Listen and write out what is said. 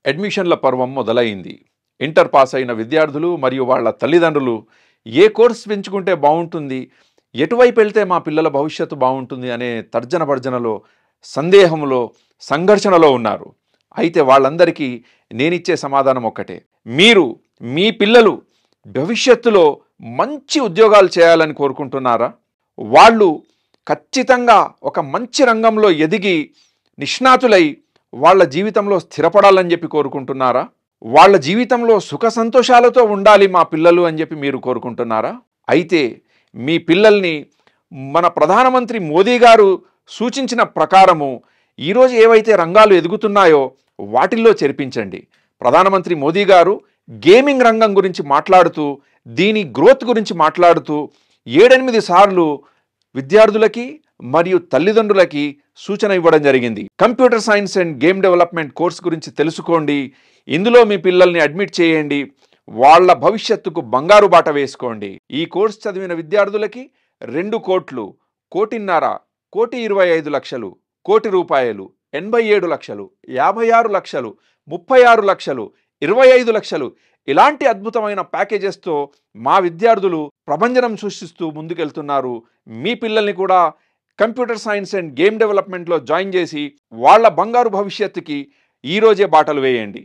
అడ్మిషన్ల పర్వం మొదలైంది. Inter pass అయిన విద్యార్థులు మరియు వాళ్ళ తల్లిదండ్రులు ఏ కోర్స్ ఎంచుకుంటే బాగుంటుంది, ఎటువైపు వెళ్తే మా పిల్లల భవిష్యత్తు బాగుంటుంది అనే తర్జన భర్జనలో, సందేహంలో, సంఘర్షణలో ఉన్నారు. అయితే వాళ్ళందరికీ నేనిచ్చే సమాధానం ఒక్కటే. మీరు మీ పిల్లలు భవిష్యత్తులో మంచి ఉద్యోగాలు చేయాలని కోరుకుంటున్నారా? వాళ్ళు ఖచ్చితంగా ఒక మంచి రంగంలో ఎదిగి నిష్ణాతులై వాళ్ళ జీవితంలో స్థిరపడాలని చెప్పి కోరుకుంటున్నారా? వాళ్ళ జీవితంలో సుఖ సంతోషాలతో ఉండాలి మా పిల్లలు అని చెప్పి మీరు కోరుకుంటున్నారా? అయితే మీ పిల్లల్ని మన ప్రధానమంత్రి మోదీ గారు సూచించిన ప్రకారము ఈరోజు ఏవైతే రంగాలు ఎదుగుతున్నాయో వాటిల్లో చేర్పించండి. ప్రధానమంత్రి మోదీ గారు గేమింగ్ రంగం గురించి మాట్లాడుతూ, దీని గ్రోత్ గురించి మాట్లాడుతూ 7-8 సార్లు విద్యార్థులకి మరియు తల్లిదండ్రులకి సూచన ఇవ్వడం జరిగింది. Computer science and game development course గురించి తెలుసుకోండి, ఇందులో మీ పిల్లల్ని అడ్మిట్ చేయండి, వాళ్ళ భవిష్యత్తుకు బంగారు బాట వేసుకోండి. ఈ కోర్స్ చదివిన విద్యార్థులకి 2 కోట్లు, 1,50,00,000, 1,25,00,000, కోటి రూపాయలు, 87 లక్షలు, 56 లక్షలు, 36 లక్షలు, 25 లక్షలు ఇలాంటి అద్భుతమైన ప్యాకేజెస్తో మా విద్యార్థులు ప్రభంజనం సృష్టిస్తూ ముందుకెళ్తున్నారు. మీ పిల్లల్ని కూడా కంప్యూటర్ సైన్స్ అండ్ గేమ్ డెవలప్మెంట్లో జాయిన్ చేసి వాళ్ళ బంగారు భవిష్యత్తుకి ఈరోజే బాటలు వేయండి.